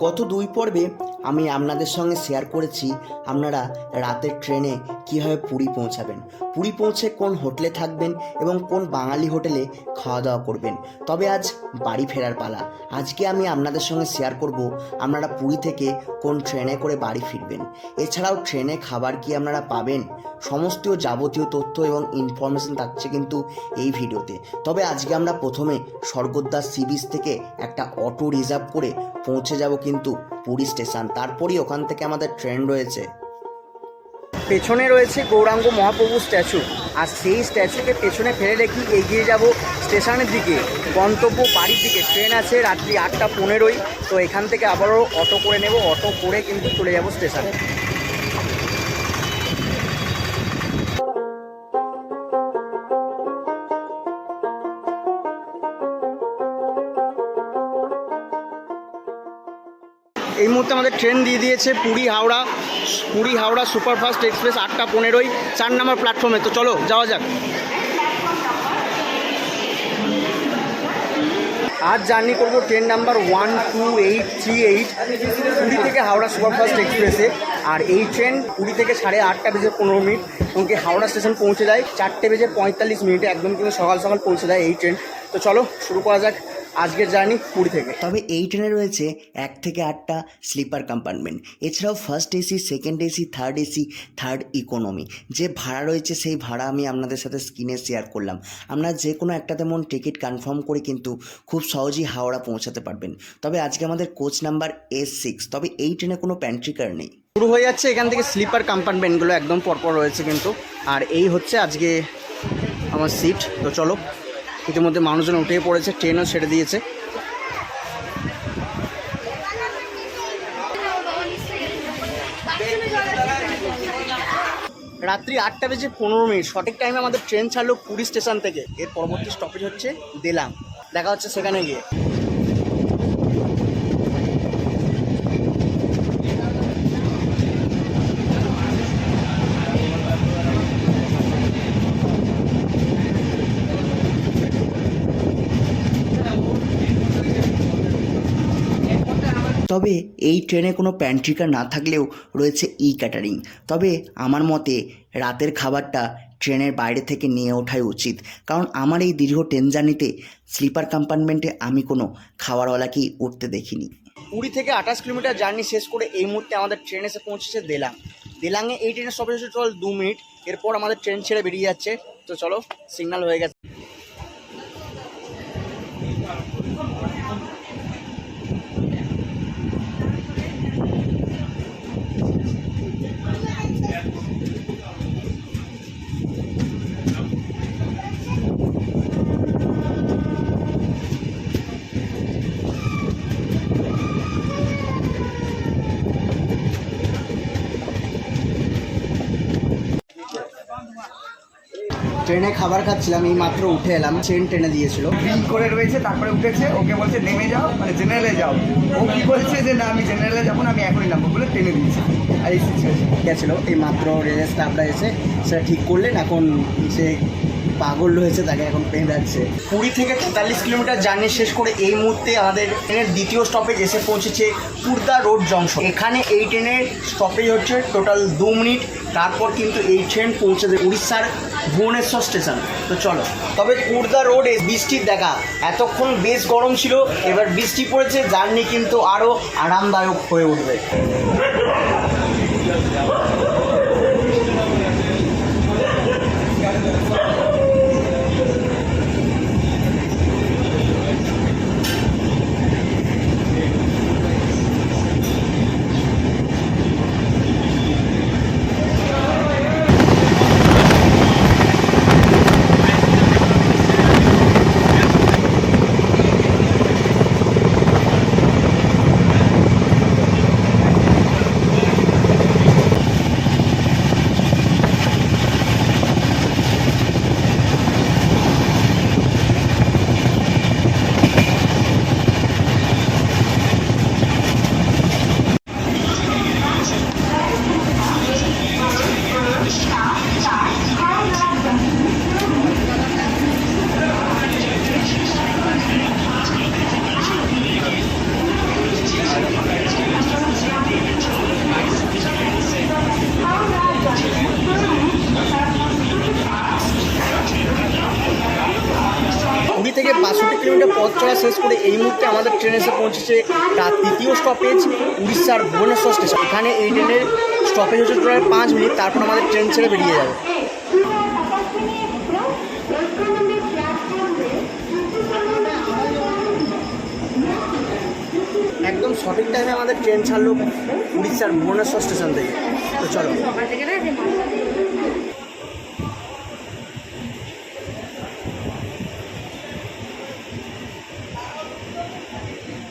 গত 2 পর্বে আমি আপনাদের সঙ্গে শেয়ার করেছি আপনারা রাতের ট্রেনে কীভাবে পুরী পৌঁছাবেন, পুরী পৌঁছে কোন হোটেলে থাকবেন এবং কোন বাঙালি হোটেলে খাওয়া দাওয়া করবেন। তবে আজ বাড়ি ফেরার পালা। আজকে আমি আপনাদের সঙ্গে শেয়ার করব আপনারা পুরী থেকে কোন ট্রেনে করে বাড়ি ফিরবেন, এছাড়াও ট্রেনে খাবার কি আপনারা পাবেন, সমস্ত যাবতীয় তথ্য এবং ইনফরমেশন থাকছে কিন্তু এই ভিডিওতে। তবে আজকে আমরা প্রথমে স্বর্গদ্বার সি বিচ থেকে একটা অটো রিজার্ভ করে পৌঁছে যাব কিন্তু পুরী স্টেশন। তারপরই ওখান থেকে আমাদের ট্রেন রয়েছে। পেছনে রয়েছে গৌরাঙ্গ মহাপ্রভু স্ট্যাচু, আর সেই স্ট্যাচুকে পেছনে ফেলে রেখে এগিয়ে যাব স্টেশনের দিকে, গন্তব্য বাড়ির দিকে। ট্রেন আছে রাত্রি 8:15। তো এখান থেকে আবারও অটো করে নেব, অটো করে কিন্তু চলে যাব স্টেশনে। এই মুহূর্তে আমাদের ট্রেন দিয়ে দিয়েছে পুরী হাওড়া সুপারফাস্ট এক্সপ্রেস 8:15, 4 নম্বর প্ল্যাটফর্মে। তো চলো যাওয়া যাক। আজ জার্নি করব ট্রেন নাম্বার 12838 পুরী থেকে হাওড়া সুপারফাস্ট এক্সপ্রেসে। আর এই ট্রেন পুরী থেকে 8:15 এবং হাওড়া স্টেশন পৌঁছে যায় 4:45, একদম কিন্তু সকাল সকাল পৌঁছে যায় এই ট্রেন। তো চলো শুরু করা যাক আজকের জার্নি পুরী থেকে। তবে এই ট্রেনে রয়েছে 1 থেকে 8টা স্লিপার কম্পার্টমেন্ট, এছাড়াও first AC, second AC, third AC, third economy. যে ভাড়া রয়েছে সেই ভাড়া আমি আপনাদের সাথে স্ক্রিনে শেয়ার করলাম। আপনারা যে কোনো একটা তেমন টিকিট কনফার্ম করে কিন্তু খুব সহজেই হাওড়া পৌঁছাতে পারবেন। তবে আজকে আমাদের কোচ নাম্বার S6। তবে এই ট্রেনে কোনো প্যান্ট্রি কার নেই। শুরু হয়ে যাচ্ছে এখান থেকে স্লিপার কম্পার্টমেন্টগুলো একদম পরপর রয়েছে কিন্তু। আর এই হচ্ছে আজকে আমার সিট। তো চলো, ইতিমধ্যে মানুষজন উঠে পড়েছে, ট্রেনও ছেড়ে দিয়েছে। রাত্রি 8:15, সঠিক টাইমে আমাদের ট্রেন ছাড়লো পুরী স্টেশন থেকে। এর পরবর্তী স্টপেজ হচ্ছে দেলাং। দেখা হচ্ছে সেখানে গিয়ে। তবে এই ট্রেনে কোনো প্যান্ট্রিকার না থাকলেও রয়েছে ক্যাটারিং। তবে আমার মতে রাতের খাবারটা ট্রেনের বাইরে থেকে নিয়ে ওঠাই উচিত, কারণ আমার এই দীর্ঘ ট্রেন জার্নিতে স্লিপার কম্পার্টমেন্টে আমি কোনো খাবারওয়ালাকেই উঠতে দেখিনি। পুরী থেকে 28 কিলোমিটার জার্নি শেষ করে এই মুহূর্তে আমাদের ট্রেন এসে পৌঁছেছে দেলাংয়ে। এই ট্রেনের স্টপেজ হচ্ছে 2 মিনিট। এরপর আমাদের ট্রেন ছেড়ে বেরিয়ে যাচ্ছে। তো চলো, সিগন্যাল হয়ে গেছে। ট্রেনে খাবার খাচ্ছিলাম, এই মাত্র উঠে এলাম। ট্রেন টেনে দিয়েছিল, বিল করে রয়েছে, তারপরে উঠেছে। ওকে বলছে নেমে যাও, মানে জেনারেলে যাও। ও কি বলছে যে না, আমি জেনারেলে যাবো না, আমি এখনই নামবো বলে টেনে দিয়েছি। আর এই সিচুয়েশন গেছিলো। এই মাত্র রেলের স্টাফরা এসে সেটা ঠিক করলেন। এখন সে পাগল হয়েছে, তাকে এখন পেন যাচ্ছে। পুরী থেকে 43 কিলোমিটার জার্নি শেষ করে এই মুহূর্তে আমাদের ট্রেনের দ্বিতীয় স্টপেজ এসে পৌঁছেছে খুর্দা রোড জংশন। এখানে এই ট্রেনের স্টপেজ হচ্ছে টোটাল 2 মিনিট। তারপর কিন্তু এই ট্রেন পৌঁছে দেয় উড়িষ্যার ভুবনেশ্বর স্টেশন। তো চলো। তবে খুর্দা রোডে বৃষ্টির দেখা, এতক্ষণ বেশ গরম ছিল, এবার বৃষ্টি পড়েছে, জার্নি কিন্তু আরও আরামদায়ক হয়ে উঠবে। শেষ করে এই মুহূর্তে আমাদের ট্রেন এসে পৌঁছেছে তার তৃতীয় স্টপেজ উড়িষ্যার ভুবনেশ্বর স্টেশন। এখানে এই ট্রেনের স্টপেজ হচ্ছে প্রায় 5 মিনিট, তারপর আমাদের ট্রেন ছেড়ে বেরিয়ে যাবে। একদম সঠিক টাইমে আমাদের ট্রেন ছাড়লো উড়িষ্যার ভুবনেশ্বর স্টেশন থেকে। তো চলো,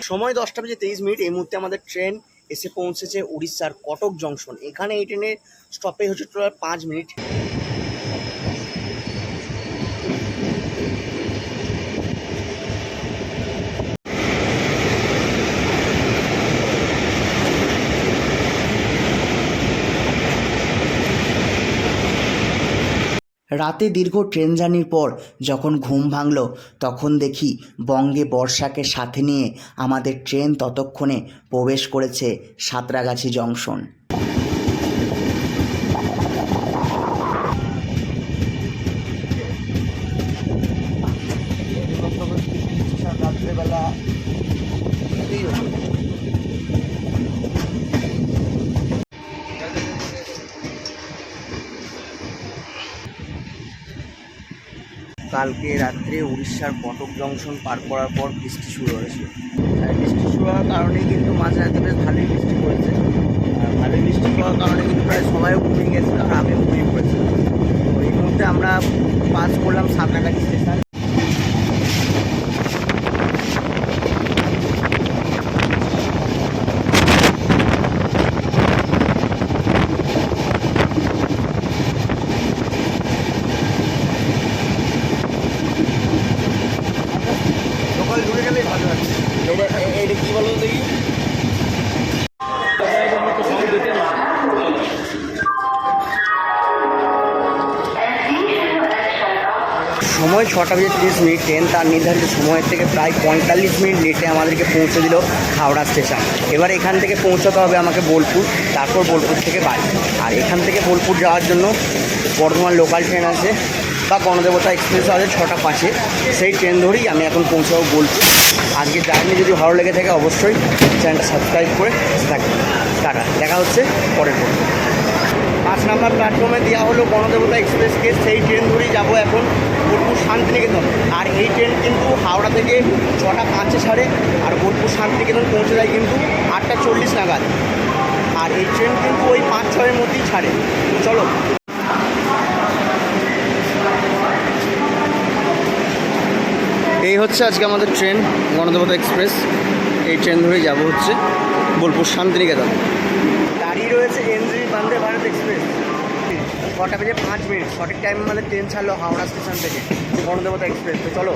সময় 10:23। এই মুহূর্তে আমাদের ট্রেন এসে পৌঁছেছে উড়িষ্যার কটক জংশন। এখানে এই ট্রেনের স্টপেজ হচ্ছে প্রায় 5 মিনিট। রাতে দীর্ঘ ট্রেন জার্নির পর যখন ঘুম ভাঙল, তখন দেখি বঙ্গে বর্ষাকে সাথে নিয়ে আমাদের ট্রেন ততক্ষণে প্রবেশ করেছে সাঁতরাগাছি জংশন। রাত্রেবেলা কালকে রাত্রে উড়িষ্যার কটক জংশন পার করার পর বৃষ্টি শুরু হয়েছে। আর বৃষ্টি শুরু হওয়ার কারণেই কিন্তু মাঝরাতে বেশ ভালোই বৃষ্টি পড়েছে। আর ভালোই বৃষ্টি হওয়ার কারণে কিন্তু প্রায় সবাইও ঘুমিয়ে গেছে, আর আমিও ঘুমিয়ে পড়েছি। তো এই মুহূর্তে আমরা পাস করলাম সাঁতরাগাছি স্টেশন। সকাল ঢুকে গেলেই ভালো আছে। এটা কী বলো দেখি? সময় 6:30। ট্রেন তার নির্ধারিত সময়ের থেকে প্রায় 45 মিনিট লেটে আমাদেরকে পৌঁছে দিল হাওড়া স্টেশন। এবার এখান থেকে পৌঁছাতে হবে আমাকে বোলপুর, তারপর বোলপুর থেকে বাড়ি। আর এখান থেকে বোলপুর যাওয়ার জন্য বর্ধমান লোকাল ট্রেন আছে বা গণদেবতা এক্সপ্রেস আছে 6:05। সেই ট্রেন ধরেই আমি এখন পৌঁছাবো বোলপুর। আজকে জার্নি যদি ভালো লেগে থাকে অবশ্যই চ্যানেলটা সাবস্ক্রাইব করে থাকবেন। টাটা, দেখা হচ্ছে পরের পর। 5 নম্বর প্ল্যাটফর্মে দেওয়া হলো গণদেবতা এক্সপ্রেসকে। সেই ট্রেন ধরেই যাবো এখন বোলপুর শান্তিনিকেতন। আর এই ট্রেন কিন্তু হাওড়া থেকে 6:05 ছাড়ে, আর বোলপুর শান্তিনিকেতন পৌঁছে যায় কিন্তু 8:40 নাগাদ। আর এই ট্রেন কিন্তু ওই 5-6-এর মধ্যেই ছাড়ে। চলো, এই হচ্ছে আজকে আমাদের ট্রেন গণদেবতা এক্সপ্রেস। এই ট্রেন ধরেই যাবো হচ্ছে বোলপুর শান্তিনিকেতন। দাঁড়িয়ে রয়েছে এনজি বন্দে ভারত এক্সপ্রেস। 6:05। সঠিক টাইমে আমাদের ট্রেন ছাড়লো হাওড়া স্টেশন থেকে গণদেবতা এক্সপ্রেস। তো চলো,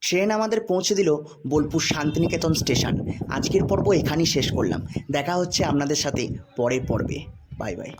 ট্রেন আমাদের পৌঁছে দিল বোলপুর শান্তিনিকেতন স্টেশন। আজকের পর্ব এখানেই শেষ করলাম। দেখা হচ্ছে আপনাদের সাথে পরের পর্বে। Bye bye.